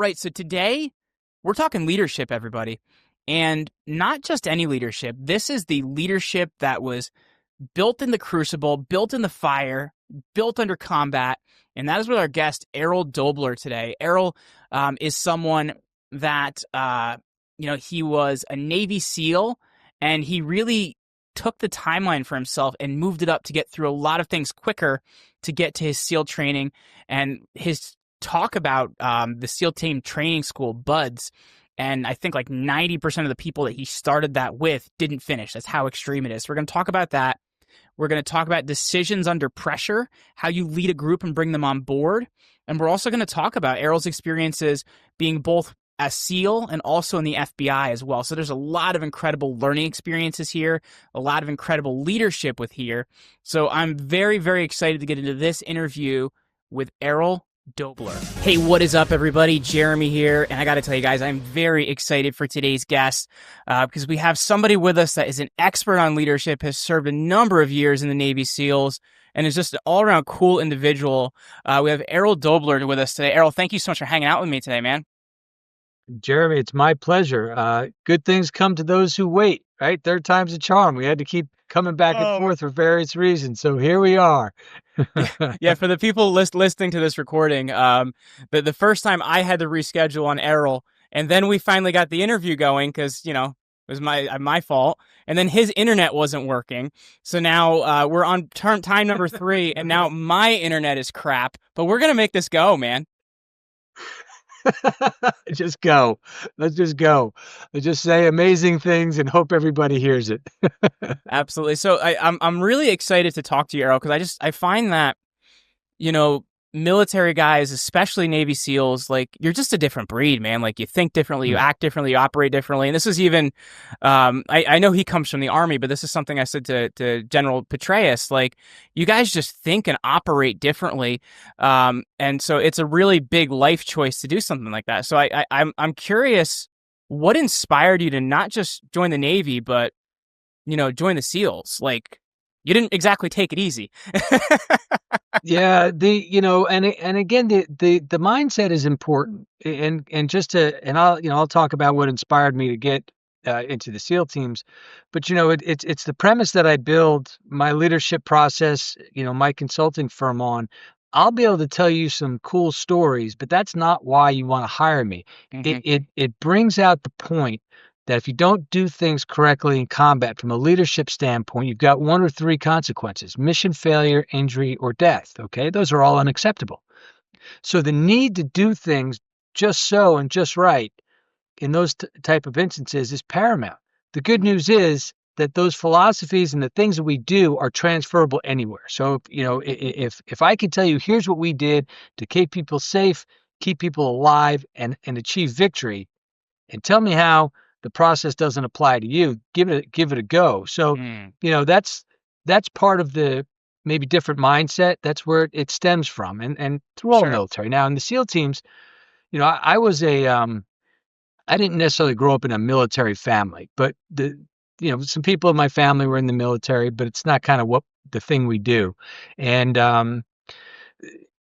right, so today we're talking leadership, everybody. And not just any leadership. This is the leadership that was built in the crucible, built in the fire, built under combat. And that is with our guest, Errol Doebler, today. Errol is someone that, he was a Navy SEAL, and he really took the timeline for himself and moved it up to get through a lot of things quicker to get to his SEAL training. And his talk about the SEAL team training school, BUDS, and I think like 90% of the people that he started that with didn't finish. That's how extreme it is. We're going to talk about that. We're going to talk about decisions under pressure, how you lead a group and bring them on board. And we're also going to talk about Errol's experiences being both a SEAL and also in the FBI as well. So there's a lot of incredible learning experiences here, a lot of incredible leadership with here. So I'm very, very excited to get into this interview with Errol Doebler. Hey, what is up, everybody? Jeremy here, and I got to tell you guys, I'm very excited for today's guest because we have somebody with us that is an expert on leadership, has served a number of years in the Navy SEALs, and is just an all-around cool individual. We have Errol Doebler with us today. Errol, thank you so much for hanging out with me today, man. Jeremy, it's my pleasure. Good things come to those who wait, right? Third time's a charm. We had to keep coming back and forth for various reasons. So here we are. Yeah, for the people listening to this recording, the first time I had to reschedule on Errol, and then we finally got the interview going because, it was my fault. And then his internet wasn't working. So now we're on time number 3, and now my internet is crap. But we're going to make this go, man. Just go. Let's just go. Let's just say amazing things and hope everybody hears it. Absolutely. So I'm really excited to talk to you, Errol, because I find that, military guys, especially Navy SEALs, like, you're just a different breed, man. Like, you think differently, you act differently, you operate differently. And this is even, I know he comes from the Army, but this is something I said to General Petraeus, like, you guys just think and operate differently. And so it's a really big life choice to do something like that. So I'm curious, what inspired you to not just join the Navy, but, join the SEALs? Like, you didn't exactly take it easy. Yeah, and again, the mindset is important, and I'll talk about what inspired me to get into the SEAL teams, but it's the premise that I build my leadership process, my consulting firm on. I'll be able to tell you some cool stories, but that's not why you want to hire me. Mm-hmm. It brings out the point that if you don't do things correctly in combat from a leadership standpoint, you've got 1 or 3 consequences: mission, failure, injury, or death. Okay, those are all unacceptable. So the need to do things just so and just right in those type of instances is paramount. The good news is that those philosophies and the things that we do are transferable anywhere. So if I can tell you, here's what we did to keep people safe, keep people alive, and achieve victory, and tell me how the process doesn't apply to you, give it a go. So, that's part of the maybe different mindset. That's where it stems from, and through all the military. Now, in the SEAL teams, I was I didn't necessarily grow up in a military family, but some people in my family were in the military, but it's not kind of what the thing we do. And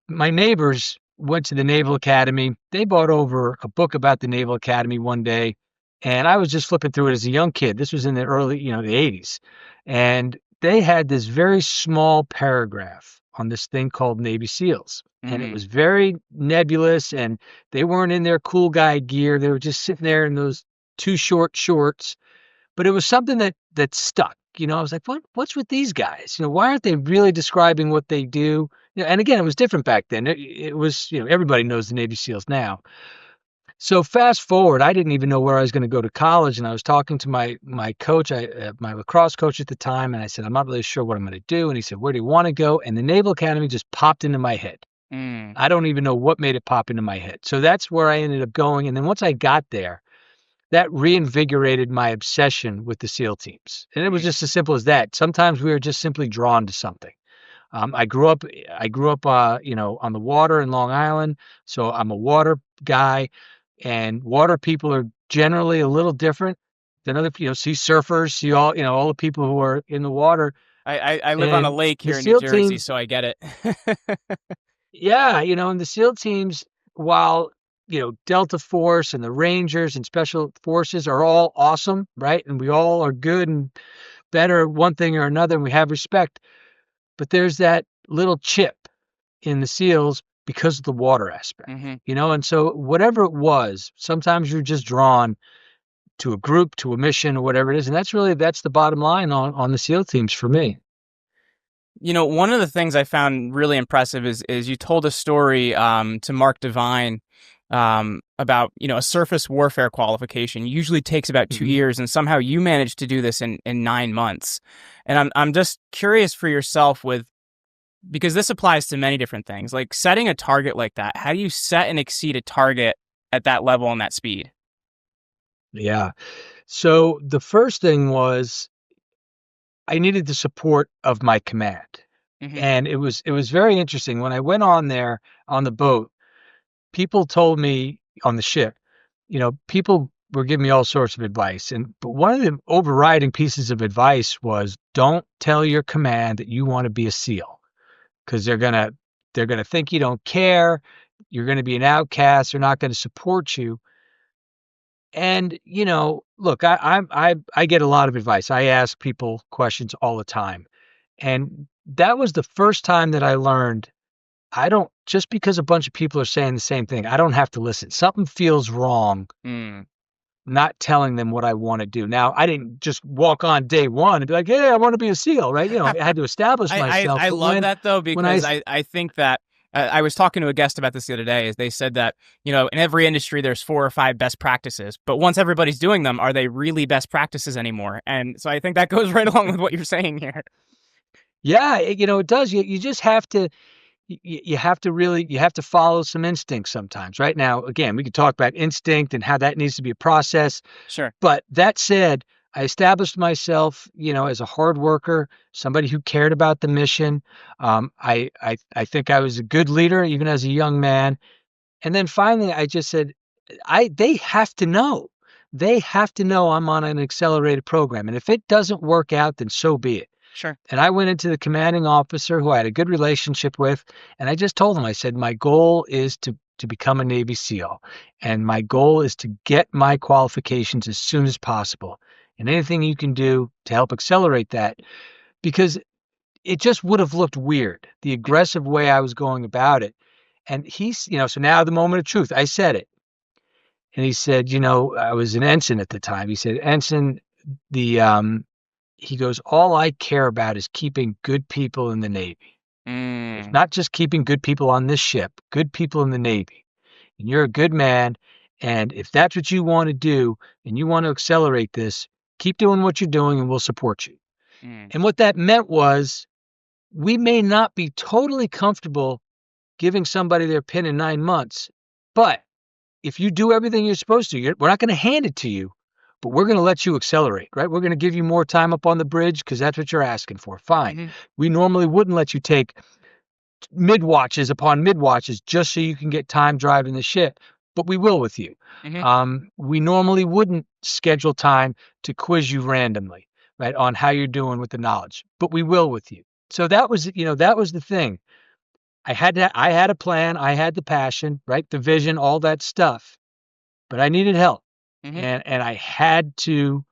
my neighbors went to the Naval Academy. They bought over a book about the Naval Academy one day, and I was just flipping through it as a young kid. This was in the early, the 80s. And they had this very small paragraph on this thing called Navy SEALs. And it was very nebulous, and they weren't in their cool guy gear. They were just sitting there in those 2 short shorts. But it was something that stuck. I was like, what's with these guys? Why aren't they really describing what they do? And again, it was different back then. It was, everybody knows the Navy SEALs now. So fast forward, I didn't even know where I was going to go to college, and I was talking to my coach, my lacrosse coach at the time, and I said, I'm not really sure what I'm going to do. And he said, where do you want to go? And the Naval Academy just popped into my head. I don't even know what made it pop into my head. So that's where I ended up going. And then once I got there, that reinvigorated my obsession with the SEAL teams. And it was just as simple as that. Sometimes we were just simply drawn to something. I grew up, on the water in Long Island. So I'm a water guy, and water people are generally a little different than other, sea surfers, see all the people who are in the water. I live on a lake here in New Jersey, so I get it. Yeah, and the SEAL teams, while Delta Force and the Rangers and Special Forces are all awesome, right? And we all are good and better at one thing or another, and we have respect. But there's that little chip in the SEALs because of the water aspect, Hmm. and so whatever it was, sometimes you're just drawn to a group, to a mission, or whatever it is, and that's the bottom line on the SEAL teams for me. One of the things I found really impressive is you told a story to Mark Devine about a surface warfare qualification usually takes about 2 years, and somehow you managed to do this in 9 months. And I'm just curious for yourself because this applies to many different things, like setting a target like that. How do you set and exceed a target at that level and that speed? Yeah. So the first thing was I needed the support of my command. Hmm. And it was very interesting. When I went on there on the boat, people told me on the ship, people were giving me all sorts of advice. But one of the overriding pieces of advice was don't tell your command that you want to be a SEAL because they're gonna think you don't care. You're gonna be an outcast. They're not gonna support you. And look, I get a lot of advice. I ask people questions all the time. And that was the first time that I learned I don't just because a bunch of people are saying the same thing, I don't have to listen. Something feels wrong Mm. not telling them what I want to do. Now, I didn't just walk on day one and be like, "Hey, I want to be a SEAL," right? I had to establish myself. I But love that though, when I because I think that I was talking to a guest about this the other day. Is they said that in every industry there's 4 or 5 best practices, but once everybody's doing them, are they really best practices anymore? And so I think that goes right along with what you're saying here. Yeah, it does. You just have to you have to really you have to follow some instincts sometimes. Right now, again, we could talk about instinct and how that needs to be a process. Sure. But that said, I established myself, as a hard worker, somebody who cared about the mission. I think I was a good leader even as a young man. And then finally, I just said, they have to know. They have to know I'm on an accelerated program. And if it doesn't work out, then so be it. Sure. And I went into the commanding officer who I had a good relationship with, and I just told him, I said, my goal is to become a Navy SEAL, and my goal is to get my qualifications as soon as possible. And anything you can do to help accelerate that, because it just would have looked weird, the aggressive way I was going about it. And so now the moment of truth, I said it. And he said, I was an ensign at the time. He said, Ensign, he goes, all I care about is keeping good people in the Navy. It's Mm. not just keeping good people on this ship, good people in the Navy. And you're a good man. And if that's what you want to do and you want to accelerate this, keep doing what you're doing and we'll support you. Mm. And what that meant was we may not be totally comfortable giving somebody their pin in 9 months, but if you do everything you're supposed to, we're not going to hand it to you, but we're going to let you accelerate, right? We're going to give you more time up on the bridge because that's what you're asking for. Fine. Hmm. We normally wouldn't let you take mid watches upon mid watches just so you can get time driving the ship, but we will with you. Hmm. We normally wouldn't schedule time to quiz you randomly, right, on how you're doing with the knowledge, but we will with you. So that was the thing. I had a plan, I had the passion, right, the vision, all that stuff, but I needed help, Hmm. and I had to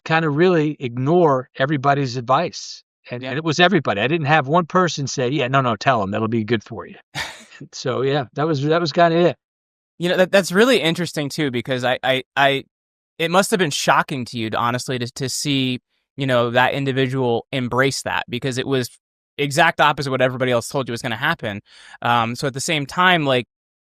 kind of really ignore everybody's advice, and Yeah. and it was everybody. I didn't have one person say, "Yeah, no, tell them that'll be good for you." So yeah, that was kind of it. That's really interesting too, because it must have been shocking to you, honestly, to see, that individual embrace that, because it was exact opposite what everybody else told you was going to happen. So at the same time, like,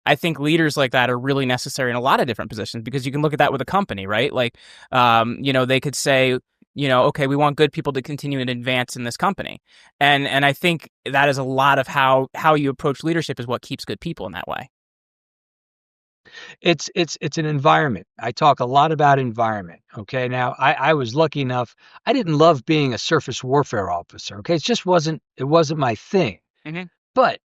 I think leaders like that are really necessary in a lot of different positions, because you can look at that with a company, right? Like, they could say, okay, we want good people to continue and advance in this company. And I think that is a lot of how you approach leadership is what keeps good people in that way. It's an environment. I talk a lot about environment. Okay, now I was lucky enough. I didn't love being a surface warfare officer. Okay, it wasn't my thing. Hmm. But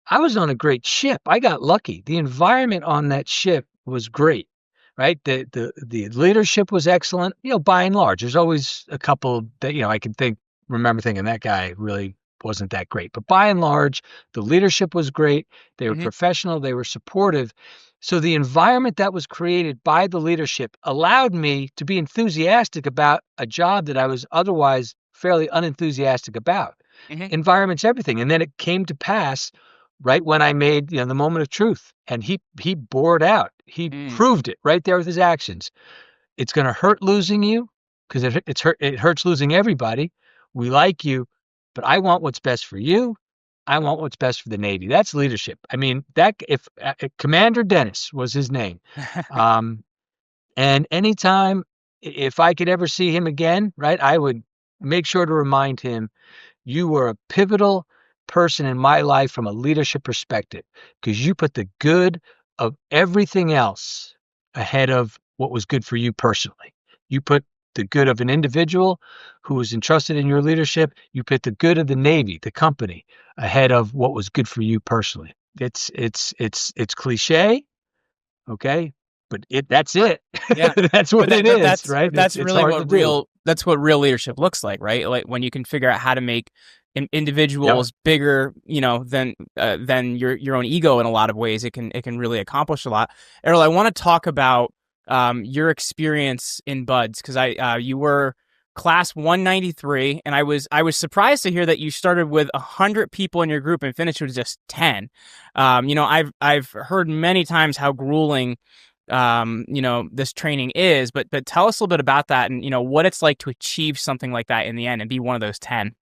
I was on a great ship. I got lucky. The environment on that ship was great, right? The leadership was excellent, by and large. There's always a couple that, I can remember thinking that guy really wasn't that great. But by and large, the leadership was great. They were Hmm. professional. They were supportive. So the environment that was created by the leadership allowed me to be enthusiastic about a job that I was otherwise fairly unenthusiastic about. Hmm. Environment's everything. And then it came to pass right when I made, the moment of truth. And he bore it out. He Mm. proved it right there with his actions. It's going to hurt losing you because it hurts losing everybody. We like you, but I want what's best for you. I want what's best for the Navy. That's leadership. I mean, that if Commander Dennis was his name, um, and anytime if I could ever see him again, right, I would make sure to remind him you were a pivotal person in my life from a leadership perspective because you put the good of everything else ahead of what was good for you personally. You put the good of an individual who was entrusted in your leadership. You put the good of the Navy, the company, ahead of what was good for you personally. It's cliche, okay, but that's it. Yeah. That's But what it is, right? that's It's really hard to do. that's what real leadership looks like, right? Like when you can figure out how to make Yep. individuals bigger, than your own ego in a lot of ways. It can really accomplish a lot. Errol, I want to talk about your experience in Buds because you were class 193, and I was surprised to hear that you started with 100 people in your group and finished with just 10. I've heard many times how grueling this training is, but tell us a little bit about that and what it's like to achieve something like that in the end and be one of those 10.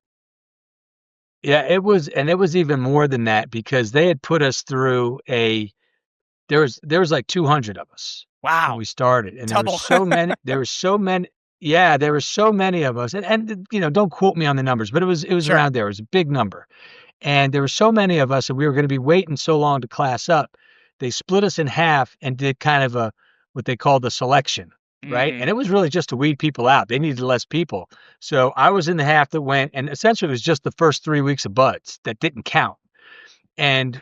Yeah, it was even more than that because they had put us through there was like 200 of us when Wow. we started, and Double. there were so many of us, and don't quote me on the numbers, but it was Sure. around there. It was a big number, and there were so many of us, and we were going to be waiting so long to class up. They split us in half and did kind of a what they called the selection, right? Mm. And it was really just to weed people out. They needed less people. So I was in the half that went, and essentially it was just the first 3 weeks of buds that didn't count. And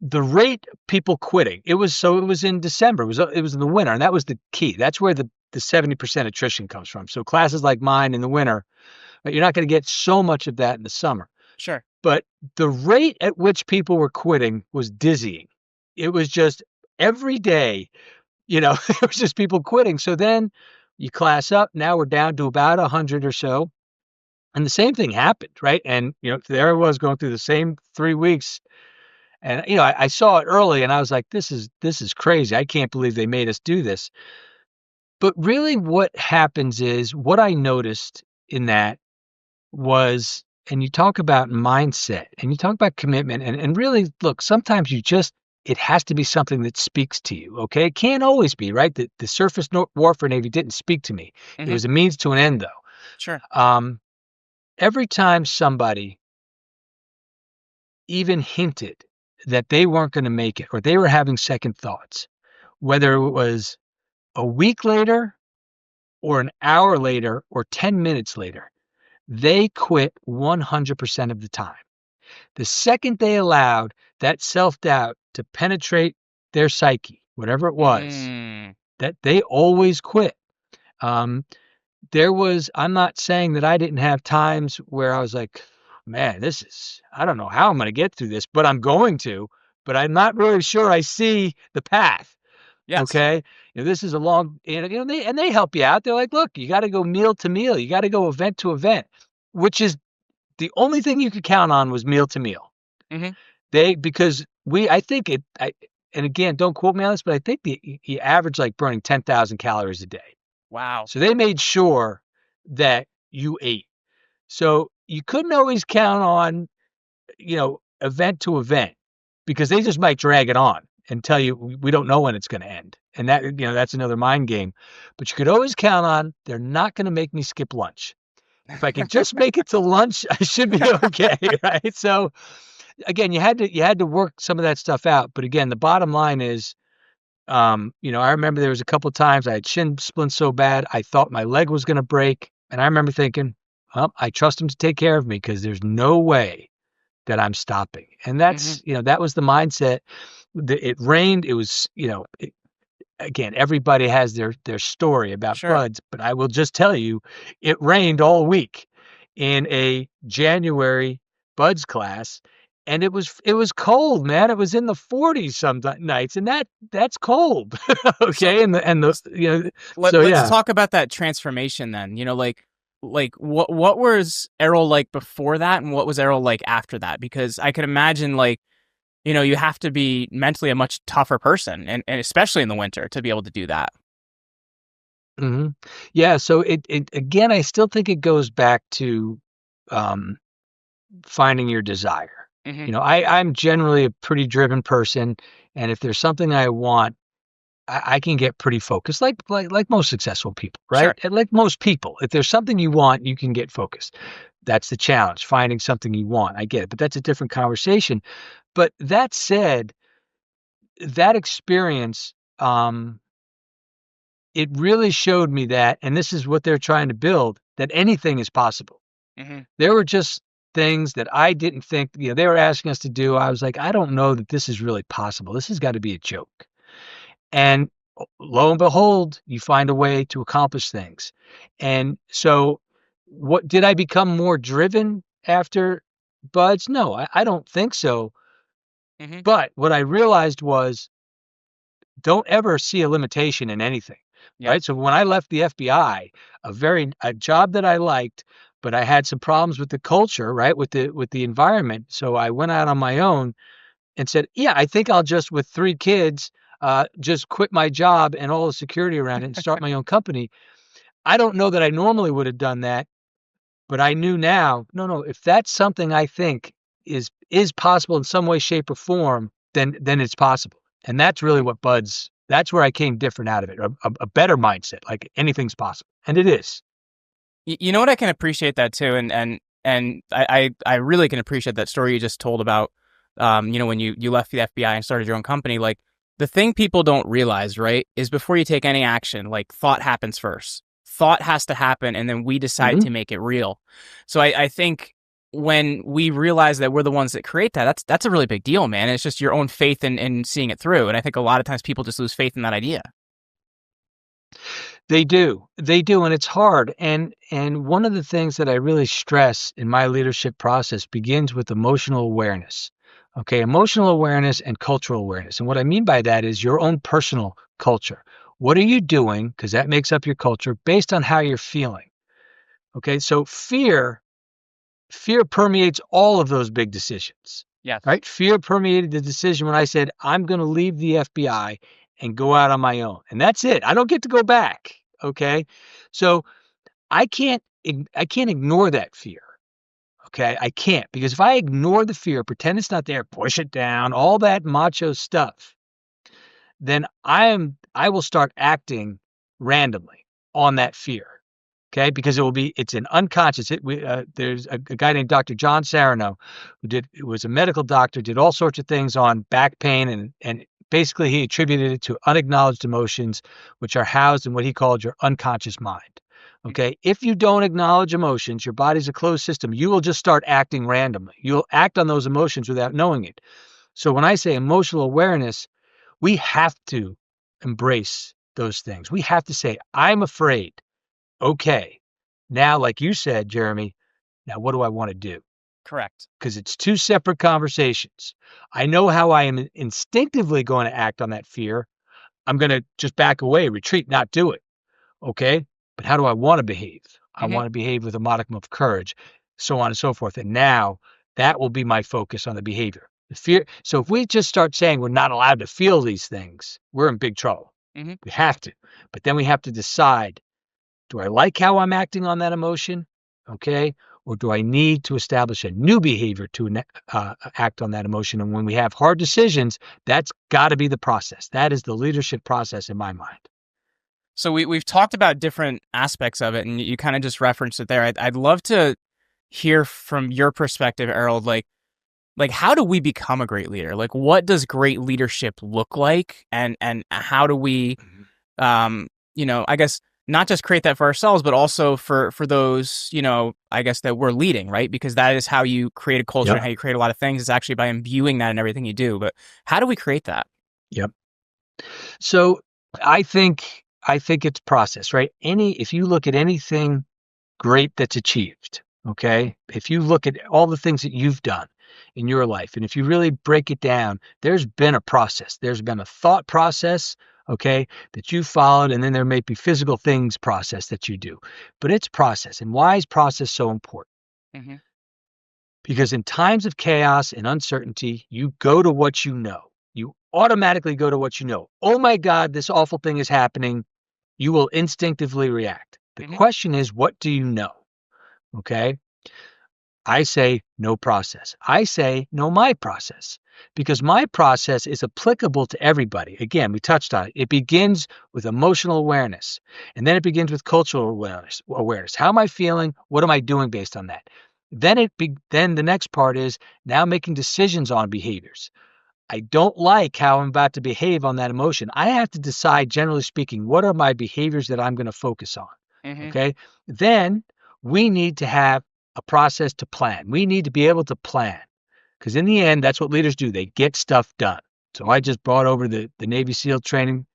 the rate people quitting, it was in December. It was in the winter, and that was the key. That's where the 70% attrition comes from. So classes like mine in the winter, but you're not going to get so much of that in the summer. Sure. But the rate at which people were quitting was dizzying. It was just every day, it was just people quitting. So then you class up. Now we're down to about 100 or so. And the same thing happened, right? And, there I was going through the same 3 weeks. And, I saw it early and I was like, this is crazy. I can't believe they made us do this. But really what happens is what I noticed in that was, and you talk about mindset and you talk about commitment and really look, sometimes it has to be something that speaks to you. Okay. It can't always be, right? The surface warfare Navy didn't speak to me. It Hmm. was a means to an end though. Sure. Every time somebody even hinted that they weren't going to make it or they were having second thoughts, whether it was a week later or an hour later or 10 minutes later, they quit 100% of the time. The second they allowed that self-doubt to penetrate their psyche, whatever it was, Mm. that they always quit. Um, I'm not saying that I didn't have times where I was like, man, I don't know how I'm going to get through this, but I'm going to, but I'm not really sure I see the path. Yes. Okay. This is a long, they help you out. They're like, look, you got to go meal to meal. You got to go event to event, which is the only thing you could count on was meal to meal. Hmm. Because I think and again, don't quote me on this, but I think you average like burning 10,000 calories a day. Wow. So they made sure that you ate. So you couldn't always count on, event to event because they just might drag it on and tell you we don't know when it's going to end. And that's another mind game. But you could always count on they're not going to make me skip lunch. If I can just make it to lunch, I should be okay, right? So again, you had to work some of that stuff out. But again, the bottom line is, I remember there was a couple of times I had shin splints so bad I thought my leg was going to break, and I remember thinking, well, I trust him to take care of me because there's no way that I'm stopping. And Hmm. that was the mindset. It rained. It was, again, everybody has their story about Sure. buds, but I will just tell you, it rained all week in a January Bud's class, and it was cold, man. It was in the 40s some nights, and that's cold. So Okay, and so let's yeah. talk about that transformation then. Like what was Errol like before that, and what was Errol like after that? Because I could imagine, like, you have to be mentally a much tougher person, and especially in the winter, to be able to do that. hmm Yeah, so it again, I still think it goes back to um, finding your desire. Hmm. I'm generally a pretty driven person, and if there's something I want, I can get pretty focused, like most successful people, right? Sure. And like most people, if there's something you want, you can get focused. That's the challenge, finding something you want. I get it, but that's a different conversation. But that said, that experience, it really showed me that, and this is what they're trying to build, that anything is possible. Hmm. There were just things that I didn't think, they were asking us to do. I was like, I don't know that this is really possible. This has got to be a joke. And lo and behold, you find a way to accomplish things. And so, what did I become more driven after Buds? No, I don't think so. Hmm. But what I realized was, don't ever see a limitation in anything, Yep. right? So when I left the FBI, a job that I liked, but I had some problems with the culture, right? With the environment. So I went out on my own and said, yeah, I think I'll just, with 3 kids, just quit my job and all the security around it and start my own company. I don't know that I normally would have done that, but I knew now, no, if that's something I think is possible in some way, shape, or form, then it's possible. And that's really what Buds. That's where I came different out of it, a better mindset, like anything's possible, and it is. You know what? I can appreciate that too, and I really can appreciate that story you just told about, when you left the FBI and started your own company. Like, the thing people don't realize, right, is before you take any action, like, thought happens first. Thought has to happen, and then we decide hmm to make it real. So I think when we realize that we're the ones that create that, that's a really big deal, man. It's just your own faith in seeing it through, and I think a lot of times people just lose faith in that idea. They do, and it's hard. And one of the things that I really stress in my leadership process begins with emotional awareness. Okay, emotional awareness and cultural awareness. And what I mean by that is your own personal culture. What are you doing? Because that makes up your culture based on how you're feeling. Okay, so fear permeates all of those big decisions. Yes. Right? Fear permeated the decision when I said I'm going to leave the FBI and go out on my own. And that's it. I don't get to go back. Okay? So I can't ignore that fear. Okay? I can't, because if I ignore the fear, pretend it's not there, push it down, all that macho stuff, then I will start acting randomly on that fear. Okay, because it's an unconscious. There's a guy named Dr. John Sarno who was a medical doctor, did all sorts of things on back pain, and basically he attributed it to unacknowledged emotions, which are housed in what he called your unconscious mind. Okay, if you don't acknowledge emotions, your body's a closed system. You will just start acting randomly. You'll act on those emotions without knowing it. So when I say emotional awareness, we have to embrace those things. We have to say, I'm afraid. Okay. Now, like you said, Jeremy, now what do I want to do? Correct. Because it's two separate conversations. I know how I am instinctively going to act on that fear. I'm going to just back away, retreat, not do it. Okay. But how do I want to behave? I Hmm. want to behave with a modicum of courage, so on and so forth. And now that will be my focus on the behavior. The fear. So if we just start saying we're not allowed to feel these things, we're in big trouble. Hmm. We have to. But then we have to decide, do I like how I'm acting on that emotion? Okay. Or do I need to establish a new behavior to act on that emotion? And when we have hard decisions, that's got to be the process. That is the leadership process in my mind. So we've talked about different aspects of it, and you kind of just referenced it there. I'd love to hear from your perspective, Errol. Like how do we become a great leader? Like, what does great leadership look like, and how do we, Mhm. I guess, not just create that for ourselves, but also for those, I guess, that we're leading, right? Because that is how you create a culture and Yep. how you create a lot of things. Is actually by imbuing that in everything you do. But how do we create that? Yep. So I think it's process, right? If you look at anything great that's achieved, Okay. If you look at all the things that you've done in your life, and if you really break it down, there's been a process. There's been a thought process, okay, that you followed, and then there may be physical things process that you do. But it's process. And why is process so important? Mm-hmm. Because in times of chaos and uncertainty, you go to what you know. You automatically go to what you know. Oh my God, this awful thing is happening. You will instinctively react. The Mm-hmm. question is, what do you know? Okay. I say no process. I say no my process because my process is applicable to everybody. Again, we touched on it. It begins with emotional awareness and then it begins with cultural awareness. How am I feeling? What am I doing based on that? Then the next part is now making decisions on behaviors. I don't like how I'm about to behave on that emotion. I have to decide, generally speaking, what are my behaviors that I'm going to focus on? Mm-hmm. Okay. Then we need to have a process to plan. We need to be able to plan because in the end, that's what leaders do. They get stuff done. So I just brought over the Navy SEAL training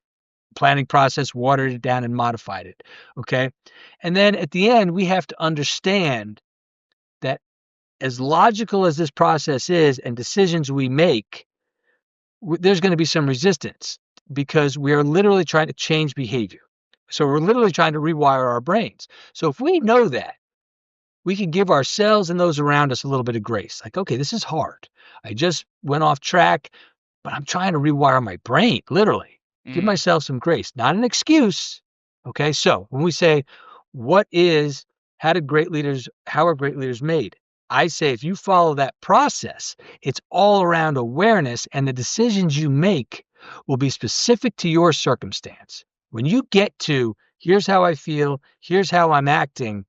planning process, watered it down and modified it. Okay. And then at the end, we have to understand that as logical as this process is and decisions we make, there's going to be some resistance because we are literally trying to change behavior. So we're literally trying to rewire our brains. So if we know that, we can give ourselves and those around us a little bit of grace. Like, okay, this is hard. I just went off track, but I'm trying to rewire my brain, literally. Give Mm-hmm. myself some grace, not an excuse. Okay, so when we say, what is, how are great leaders made? I say if you follow that process, it's all around awareness and the decisions you make will be specific to your circumstance. When you get to, here's how I feel, here's how I'm acting,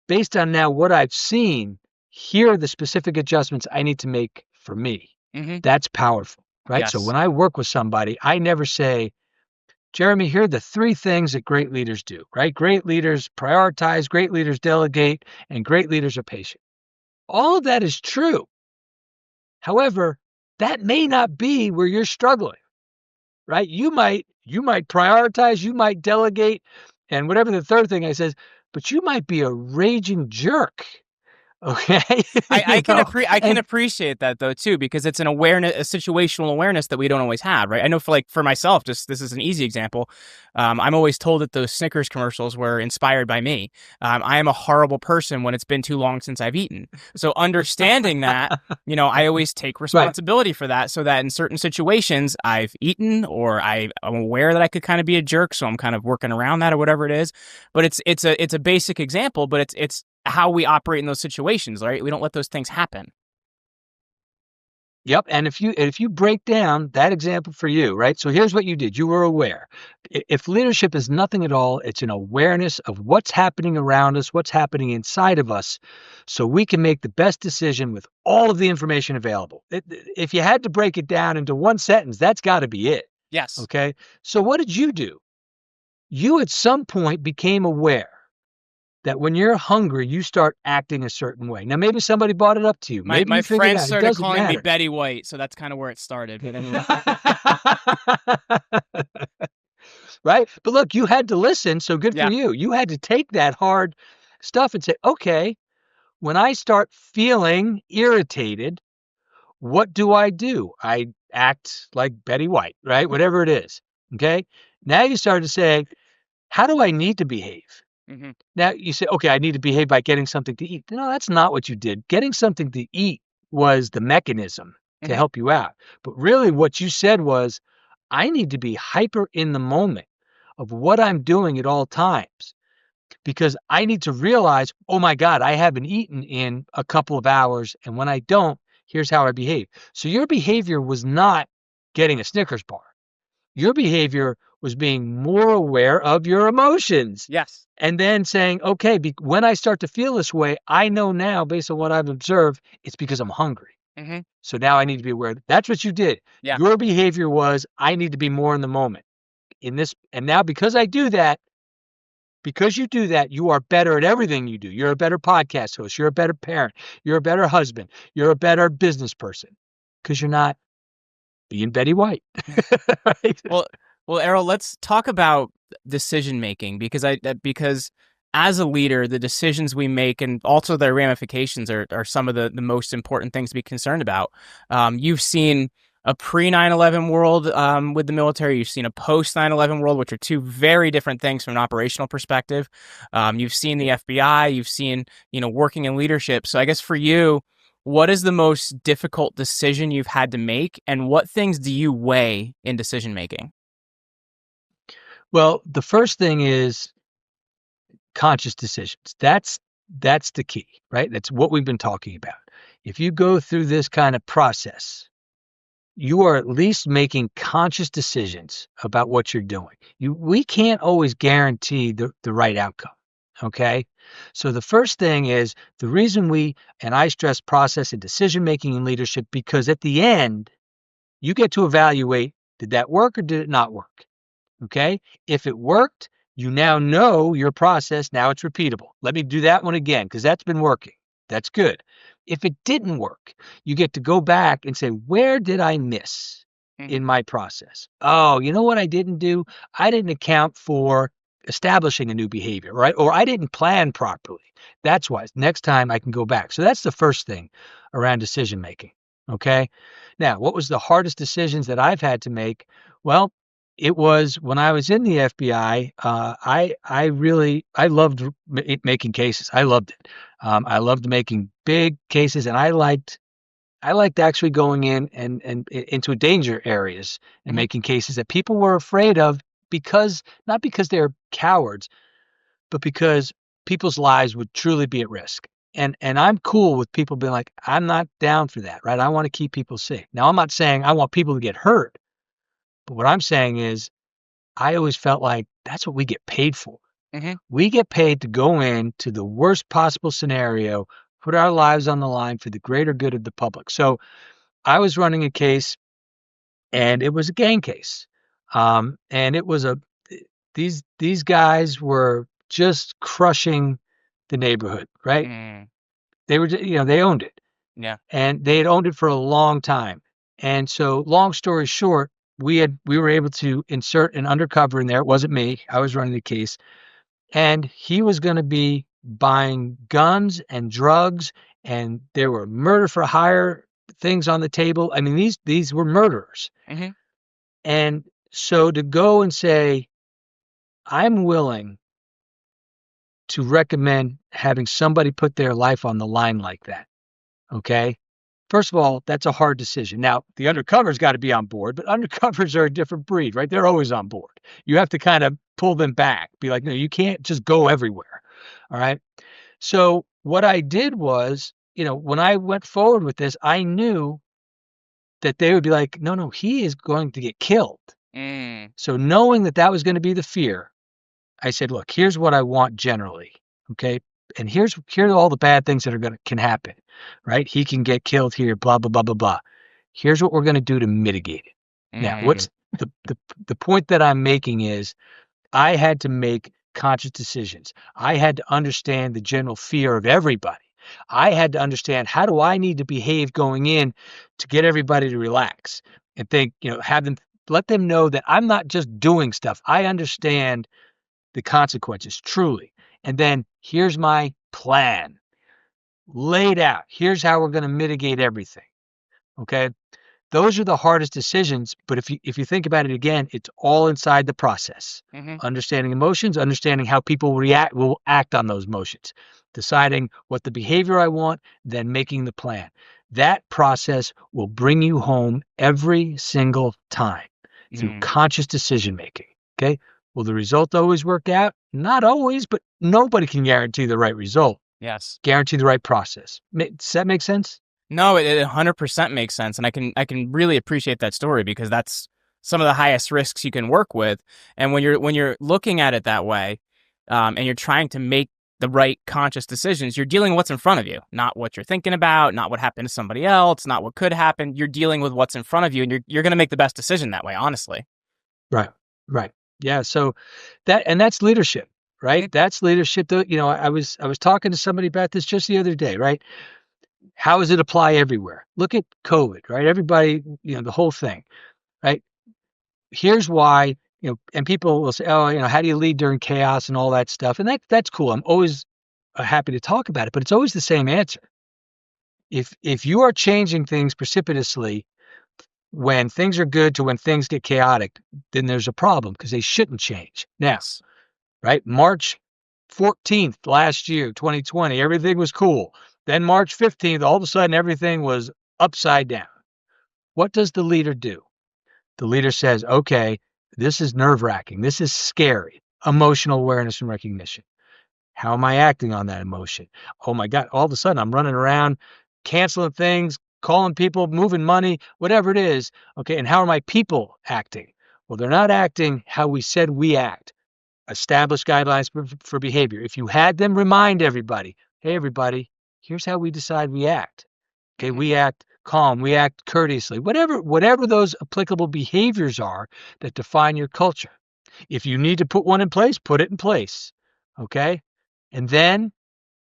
based on now what I've seen, here are the specific adjustments I need to make for me. Mm-hmm. That's powerful, right? So Yes. when I work with somebody, I never say, Jeremy, here are the three things that great leaders do, right? Great leaders prioritize, great leaders delegate, and great leaders are patient. All of that is true. However, that may not be where you're struggling, right? You might prioritize, you might delegate, and whatever the third thing I says, but you might be a raging jerk. Okay. I can And appreciate that though too, because it's an awareness, a situational awareness that we don't always have, right? I know for myself, just this is an easy example. I'm always told that those Snickers commercials were inspired by me. I am a horrible person when it's been too long since I've eaten. So understanding that, I always take right. responsibility for that, so that in certain situations I've eaten or I'm aware that I could kind of be a jerk, so I'm kind of working around that or whatever it is. But it's a basic example, but it's how we operate in those situations, right? We don't let those things happen. Yep. And if you break down that example for you, right? So here's what you did. You were aware. If leadership is nothing at all, it's an awareness of what's happening around us, what's happening inside of us, so we can make the best decision with all of the information available. If you had to break it down into one sentence, that's got to be it. Yes. Okay. So what did you do? You at some point became aware that when you're hungry, you start acting a certain way. Now, maybe somebody brought it up to you. Maybe My you figured it friends out. It started doesn't calling me matter. Betty White, so that's kind of where it started. Right? But look, you had to listen, so good for Yeah. you. You had to take that hard stuff and say, okay, when I start feeling irritated, what do? I act like Betty White, right? Whatever it is. Okay. Now you start to say, how do I need to behave? Mm-hmm. Now you say, okay, I need to behave by getting something to eat. No, that's not what you did. Getting something to eat was the mechanism to Mm-hmm. help you out. But really, what you said was, I need to be hyper in the moment of what I'm doing at all times because I need to realize, oh my God, I haven't eaten in a couple of hours. And when I don't, here's how I behave. So your behavior was not getting a Snickers bar. Your behavior was being more aware of your emotions Yes. and then saying, okay, when I start to feel this way, I know now based on what I've observed, it's because I'm hungry. Mm-hmm. So now I need to be aware. That's what you did. Yeah. Your behavior was, I need to be more in the moment in this. And now because you do that, you are better at everything you do. You're a better podcast host. You're a better parent. You're a better husband. You're a better business person because you're not being Betty White. Right? Well, Errol, let's talk about decision making because as a leader, the decisions we make and also their ramifications are some of the most important things to be concerned about. You've seen a pre 9/11 world with the military. You've seen a post 9/11 world, which are two very different things from an operational perspective. You've seen the FBI. You've seen, working in leadership. So I guess for you, what is the most difficult decision you've had to make, and what things do you weigh in decision making? Well, the first thing is conscious decisions. That's the key, right? That's what we've been talking about. If you go through this kind of process, you are at least making conscious decisions about what you're doing. We can't always guarantee the right outcome. Okay. So the first thing is the reason and I stress process and decision making and leadership, because at the end, you get to evaluate, did that work or did it not work? Okay. If it worked, you now know your process. Now it's repeatable. Let me do that one again because that's been working. That's good. If it didn't work, you get to go back and say, where did I miss Mhm. in my process? Oh, you know what I didn't do? I didn't account for establishing a new behavior, right? Or I didn't plan properly. That's why next time I can go back. So that's the first thing around decision making. Okay. Now, what was the hardest decisions that I've had to make? Well, it was when I was in the FBI. I loved making cases. I loved it. I loved making big cases, and I liked actually going in and into danger areas and Mhm. making cases that people were afraid of, because not because they're cowards, but because people's lives would truly be at risk. And I'm cool with people being like, I'm not down for that, right? I want to keep people safe. Now, I'm not saying I want people to get hurt, but what I'm saying is I always felt like that's what we get paid for. Mhm. We get paid to go into the worst possible scenario, put our lives on the line for the greater good of the public. So I was running a case, and it was a gang case. And it was these guys were just crushing the neighborhood, right? Mm. They were, they owned it, Yeah. and they had owned it for a long time. And so, long story short, we were able to insert an undercover in there. It wasn't me. I was running the case, and he was going to be buying guns and drugs, and there were murder for hire things on the table. I mean, these were murderers. Mhm. And so to go and say, I'm willing to recommend having somebody put their life on the line like that. Okay. First of all, that's a hard decision. Now, the undercover's got to be on board, but undercovers are a different breed, right? They're always on board. You have to kind of pull them back, be like, no, you can't just go everywhere. All right. So what I did was, when I went forward with this, I knew that they would be like, no, no, he is going to get killed. Mm. So knowing that that was going to be the fear, I said, look, here's what I want generally. Okay. And here are all the bad things that can happen, right? He can get killed here, blah, blah, blah, blah, blah. Here's what we're going to do to mitigate it. Now, Mm. what's the point that I'm making is I had to make conscious decisions. I had to understand the general fear of everybody. I had to understand, how do I need to behave going in to get everybody to relax and think, let them know that I'm not just doing stuff. I understand the consequences truly. And then here's my plan laid out. Here's how we're going to mitigate everything. Okay. Those are the hardest decisions, but if you think about it again, it's all inside the process. Mhm. Understanding emotions, understanding how people will act on those emotions, deciding what the behavior I want, then making the plan. That process will bring you home every single time through Mm. conscious decision making. Okay? Will the result always work out? Not always, but nobody can guarantee the right result. Yes. Guarantee the right process. Does that make sense? No, it 100% makes sense, and I can really appreciate that story because that's some of the highest risks you can work with. And when you're looking at it that way, and you're trying to make the right conscious decisions, you're dealing with what's in front of you, not what you're thinking about, not what happened to somebody else, not what could happen. You're dealing with what's in front of you, and you're going to make the best decision that way. Honestly. Right. Right. Yeah. So that's leadership, right? Mhm. That's leadership. Though, I was talking to somebody about this just the other day, right? How does it apply everywhere? Look at COVID, right? Everybody, the whole thing, right? Here's why, and people will say, oh, how do you lead during chaos and all that stuff? And that's cool. I'm always happy to talk about it, but it's always the same answer. If you are changing things precipitously when things are good to when things get chaotic, then there's a problem because they shouldn't change. Now, Yes. right? March 14th last year, 2020, everything was cool. Then March 15th, all of a sudden, everything was upside down. What does the leader do? The leader says, okay, this is nerve-wracking. This is scary. Emotional awareness and recognition. How am I acting on that emotion? Oh my God, all of a sudden I'm running around, canceling things, calling people, moving money, whatever it is. Okay, and how are my people acting? Well, they're not acting how we said we act. Establish guidelines for behavior. If you had them remind everybody, hey, everybody, here's how we decide we act. Okay, Mm-hmm. we act calm, we act courteously, whatever those applicable behaviors are that define your culture. If you need to put one in place, put it in place. Okay? And then,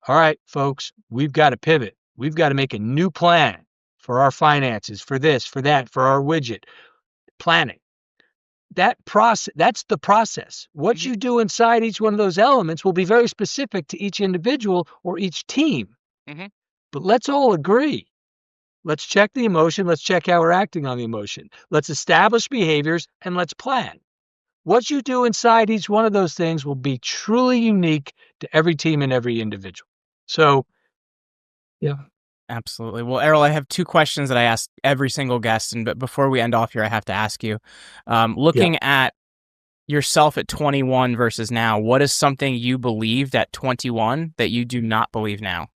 all right, folks, we've got to pivot. We've got to make a new plan for our finances, for this, for that, for our widget. Planning. That's the process. What Mm-hmm. you do inside each one of those elements will be very specific to each individual or each team. Mm-hmm. But let's all agree. Let's check the emotion. Let's check how we're acting on the emotion. Let's establish behaviors and let's plan. What you do inside each one of those things will be truly unique to every team and every individual. So, yeah. Absolutely. Well, Errol, I have two questions that I ask every single guest, but before we end off here, I have to ask you, Yeah. looking at yourself at 21 versus now, what is something you believed at 21 that you do not believe now?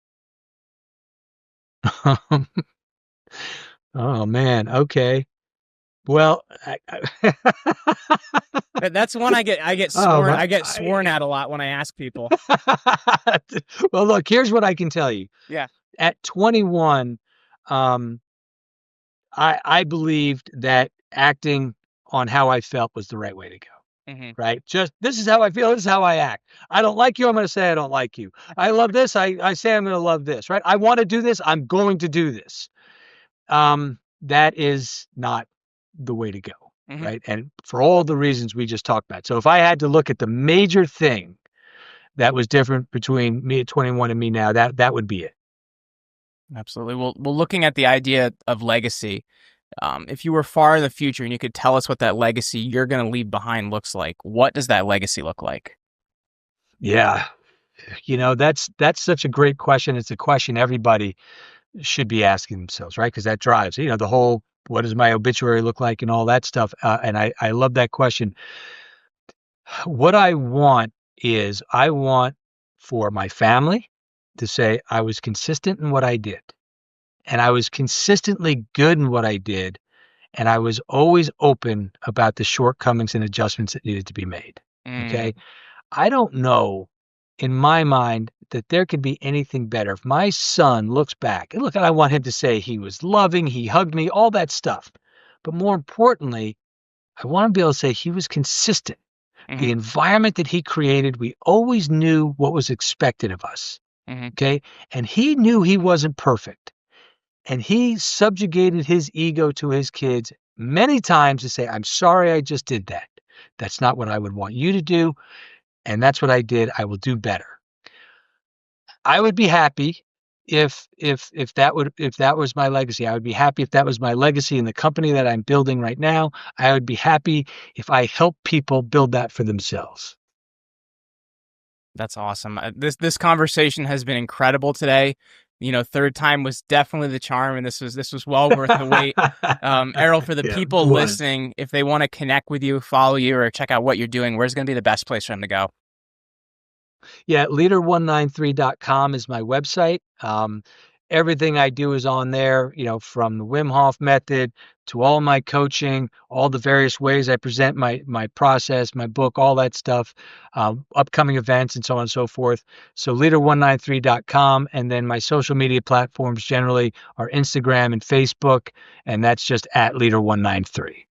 Oh man. Okay. Well, That's one I get oh sworn my, I get sworn at a lot when I ask people. well, look, here's what I can tell you. Yeah. At 21, um, I believed that acting on how I felt was the right way to go. Hmm. Right? Just this is how I feel. This is how I act. I don't like you. I'm going to say I don't like you. I love this. I say I'm going to love this. Right? I want to do this. I'm going to do this. That is not the way to go. Hmm. Right? And for all the reasons we just talked about. So if I had to look at the major thing that was different between me at 21 and me now, that would be it. Absolutely. Well, looking at the idea of legacy, if you were far in the future and you could tell us what that legacy you're going to leave behind looks like, what does that legacy look like? Yeah. That's such a great question. It's a question everybody should be asking themselves, right? Because that drives, the whole what does my obituary look like and all that stuff. And I love that question. What I want for my family to say I was consistent in what I did, and I was consistently good in what I did, and I was always open about the shortcomings and adjustments that needed to be made. Mm, Okay. I don't know in my mind that there could be anything better. If my son looks back, and look, I want him to say he was loving, he hugged me, all that stuff. But more importantly, I want to be able to say he was consistent. hmm. The environment that he created, we always knew what was expected of us. Hmm. Okay. And he knew he wasn't perfect. And he subjugated his ego to his kids many times to say, I'm sorry I just did that. That's not what I would want you to do. And that's what I did. I will do better. I would be happy if that was my legacy. I would be happy if that was my legacy in the company that I'm building right now. I would be happy if I help people build that for themselves. That's awesome. This conversation has been incredible today. Third time was definitely the charm, and this was well worth the wait. Errol, for the Yeah, it people was. listening, if they want to connect with you, follow you, or check out what you're doing, where's going to be the best place for them to go? Yeah, leader193.com is my website. Everything I do is on there, from the Wim Hof method to all my coaching, all the various ways I present my process, my book, all that stuff, upcoming events and so on and so forth. So leader193.com, and then my social media platforms generally are Instagram and Facebook, and that's just at leader193.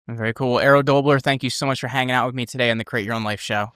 Very cool. Errol Doebler, thank you so much for hanging out with me today on the Create Your Own Life show.